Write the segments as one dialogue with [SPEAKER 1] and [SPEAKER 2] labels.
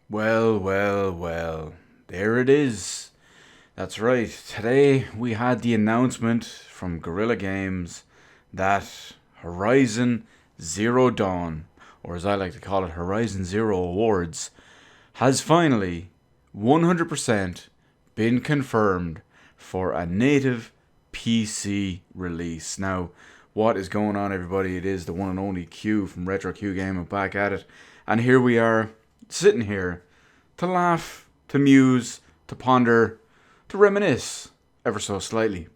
[SPEAKER 1] Well, well, well. There it is. That's right. Today we had the announcement from Guerrilla Games that Horizon Zero Dawn, or as I like to call it, Horizon Zero Awards, has finally 100% been confirmed for a native PC release. Now, what is going on, everybody? It is the one and only Q from Retro Q Gaming back at it. And here we are, sitting here to laugh, to muse, to ponder, to reminisce ever so slightly.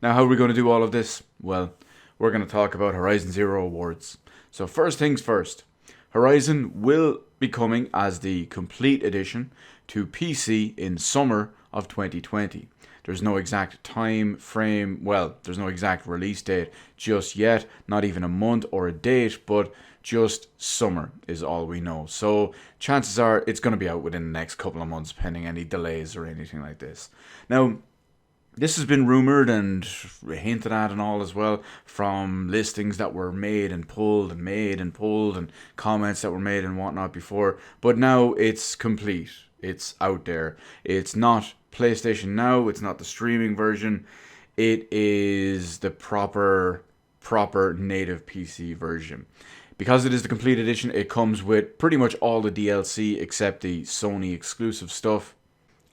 [SPEAKER 1] Now, how are we going to do all of this? Well, we're going to talk about Horizon Zero Awards. So, first things first, Horizon will be coming as the complete edition to PC in summer of 2020. There's no exact time frame, well, there's no exact release date just yet, not even a month or a date, but just summer is all we know. So chances are it's going to be out within the next couple of months, pending any delays or anything like this. Now, this has been rumored and hinted at and all as well from listings that were made and pulled and made and pulled and comments that were made and whatnot before. But now it's complete. It's out there. It's not PlayStation Now. It's not the streaming version. It is the proper native PC version. Because it is the complete edition, it comes with pretty much all the DLC except the Sony exclusive stuff.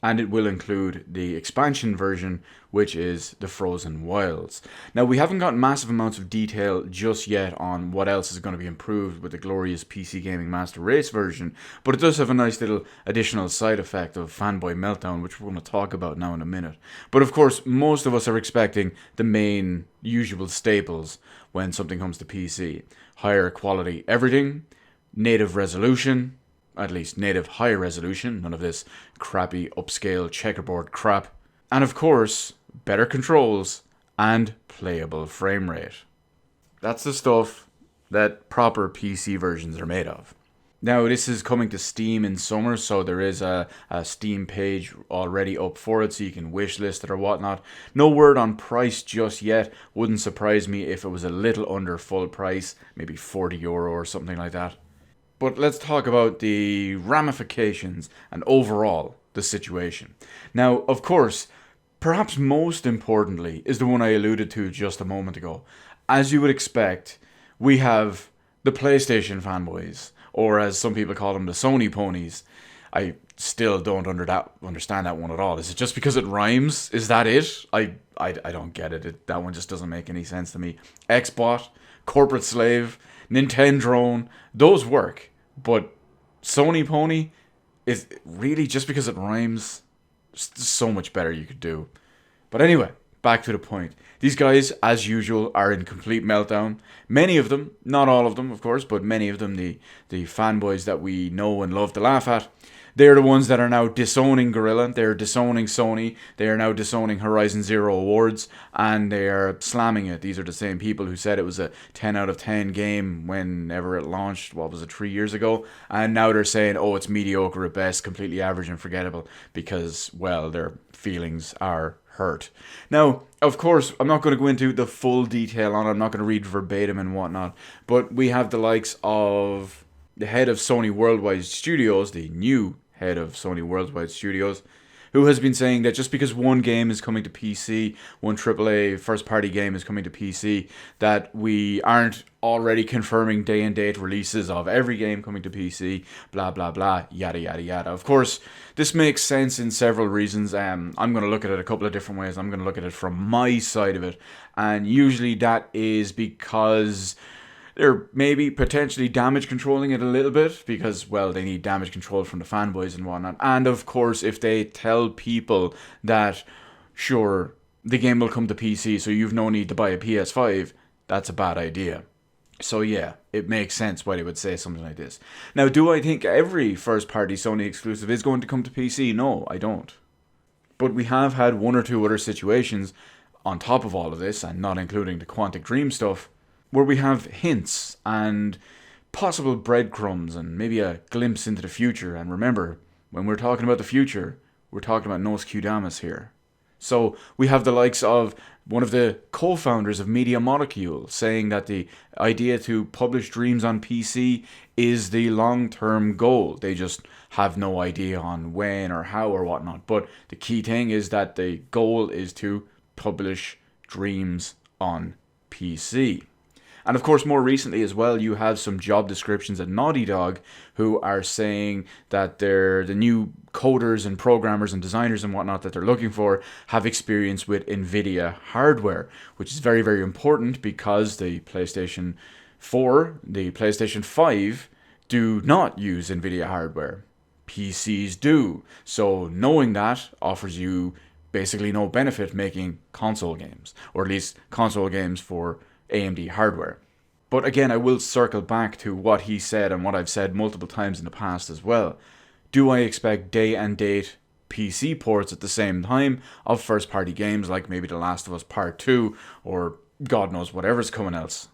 [SPEAKER 1] And it will include the expansion version, which is the Frozen Wilds. Now, we haven't got massive amounts of detail just yet on what else is going to be improved with the glorious PC Gaming Master Race version, but it does have a nice little additional side effect of Fanboy Meltdown, which we're going to talk about now in a minute. But of course, most of us are expecting the main usual staples when something comes to PC. Higher quality everything, native resolution, at least native high resolution, none of this crappy upscale checkerboard crap. And of course, better controls and playable frame rate. That's the stuff that proper PC versions are made of. Now, this is coming to Steam in summer, so there is a Steam page already up for it, so you can wishlist it or whatnot. No word on price just yet. Wouldn't surprise me if it was a little under full price, maybe €40 or something like that. But let's talk about the ramifications and overall the situation. Now, of course, perhaps most importantly is the one I alluded to just a moment ago. As you would expect, we have the PlayStation fanboys, or as some people call them, the Sony ponies. I still don't understand that one at all. Is it just because it rhymes? Is that it? I don't get it. That one just doesn't make any sense to me. Xbot, Corporate Slave, Nintendrone, those work. But Sony Pony is really just because it rhymes. So much better you could do. But anyway, back to the point. These guys, as usual, are in complete meltdown. Many of them, not all of them, of course, but many of them, the fanboys that we know and love to laugh at, they're the ones that are now disowning Guerrilla. They're disowning Sony. They are now disowning Horizon Zero Awards, and they are slamming it. These are the same people who said it was a 10 out of 10 game whenever it launched, what was it, 3 years ago? And now they're saying, oh, it's mediocre at best, completely average and forgettable, because, well, their feelings are hurt. Now, of course, I'm not going to go into the full detail on it. I'm not going to read verbatim and whatnot, but we have the likes of the head of Sony Worldwide Studios, the new head of Sony Worldwide Studios, who has been saying that just because one game is coming to PC, one AAA first-party game is coming to PC, that we aren't already confirming day and date releases of every game coming to PC, blah, blah, blah, yada, yada, yada. Of course, this makes sense in several reasons. I'm going to look at it a couple of different ways. I'm going to look at it from my side of it, and usually that is because they're maybe potentially damage controlling it a little bit because, well, they need damage control from the fanboys and whatnot. And of course, if they tell people that, sure, the game will come to PC, so you've no need to buy a PS5, that's a bad idea. So yeah, it makes sense why they would say something like this. Now, do I think every first-party Sony exclusive is going to come to PC? No, I don't. But we have had one or two other situations on top of all of this, and not including the Quantic Dream stuff, where we have hints and possible breadcrumbs and maybe a glimpse into the future. And remember, when we're talking about the future, we're talking about Nos Q Damas here. So we have the likes of one of the co-founders of Media Molecule, saying that the idea to publish Dreams on PC is the long-term goal. They just have no idea on when or how or whatnot. But the key thing is that the goal is to publish Dreams on PC. And of course, more recently as well, you have some job descriptions at Naughty Dog who are saying that they're the new coders and programmers and designers and whatnot that they're looking for have experience with NVIDIA hardware, which is very, very important because the PlayStation 4, the PlayStation 5 do not use NVIDIA hardware. PCs do. So knowing that offers you basically no benefit making console games, or at least console games for AMD hardware. But again, I will circle back to what he said and what I've said multiple times in the past as well. Do I expect day and date PC ports at the same time of first party games like maybe The Last of Us Part 2 or God knows whatever's coming else?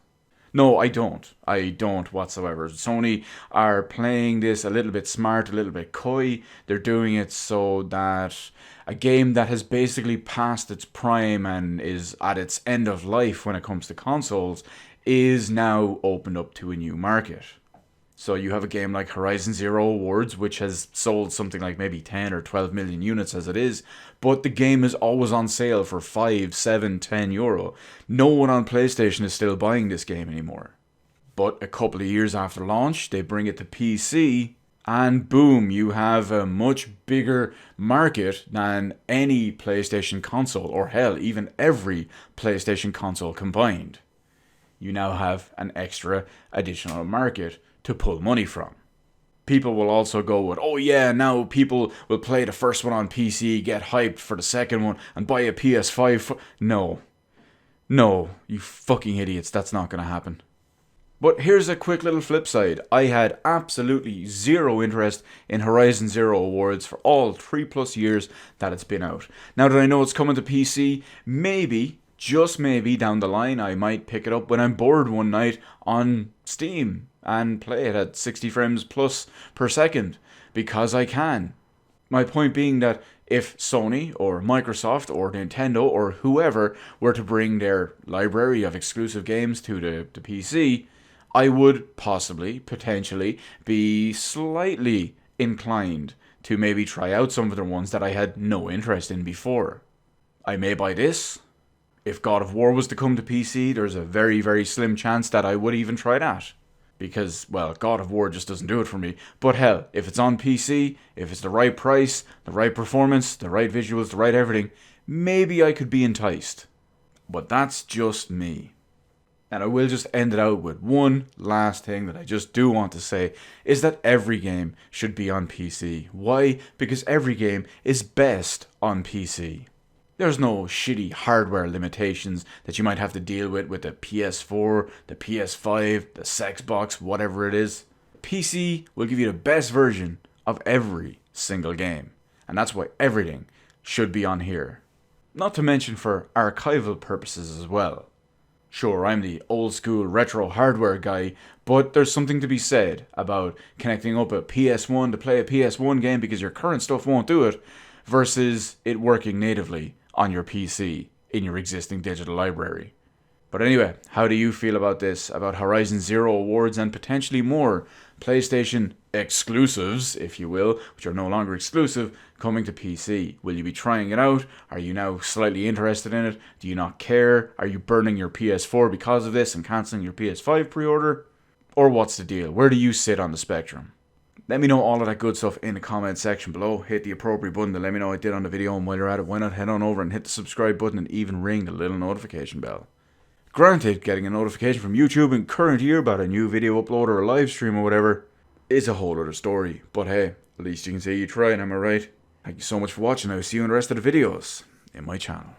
[SPEAKER 1] No, I don't. I don't whatsoever. Sony are playing this a little bit smart, a little bit coy. They're doing it so that a game that has basically passed its prime and is at its end of life when it comes to consoles is now opened up to a new market. So you have a game like Horizon Zero Awards, which has sold something like maybe 10 or 12 million units as it is, but the game is always on sale for 5, 7, 10 euro. No one on PlayStation is still buying this game anymore. But a couple of years after launch, they bring it to PC, and boom, you have a much bigger market than any PlayStation console, or hell, even every PlayStation console combined. You now have an extra additional market to pull money from. People will also go with, oh yeah, now people will play the first one on PC, get hyped for the second one, and buy a PS5. No, you fucking idiots, that's not going to happen. But here's a quick little flip side. I had absolutely zero interest in Horizon Zero Awards for all 3+ years that it's been out. Now that I know it's coming to PC, maybe, just maybe down the line, I might pick it up when I'm bored one night on Steam and play it at 60 frames plus per second, because I can. My point being that if Sony or Microsoft or Nintendo or whoever were to bring their library of exclusive games to the PC, I would possibly, potentially, be slightly inclined to maybe try out some of the ones that I had no interest in before. I may buy this. If God of War was to come to PC, there's a very, very slim chance that I would even try that. Because, well, God of War just doesn't do it for me. But hell, if it's on PC, if it's the right price, the right performance, the right visuals, the right everything, maybe I could be enticed. But that's just me. And I will just end it out with one last thing that I just do want to say, is that every game should be on PC. Why? Because every game is best on PC. There's no shitty hardware limitations that you might have to deal with the PS4, the PS5, the Xbox, whatever it is. PC will give you the best version of every single game. And that's why everything should be on here. Not to mention for archival purposes as well. Sure, I'm the old school retro hardware guy, but there's something to be said about connecting up a PS1 to play a PS1 game because your current stuff won't do it, versus it working natively on your PC in your existing digital library. But anyway, how do you feel about this? About Horizon Zero Awards and potentially more PlayStation exclusives, if you will, which are no longer exclusive, coming to PC? Will you be trying it out? Are you now slightly interested in it? Do you not care? Are you burning your PS4 because of this and cancelling your PS5 pre-order? Or what's the deal? Where do you sit on the spectrum? Let me know all of that good stuff in the comment section below. Hit the appropriate button to let me know I did on the video, and while you're at it, why not head on over and hit the subscribe button and even ring the little notification bell. Granted, getting a notification from YouTube in current year about a new video upload or a live stream or whatever is a whole other story. But hey, at least you can say you tried, am I right? Thank you so much for watching. I will see you in the rest of the videos in my channel.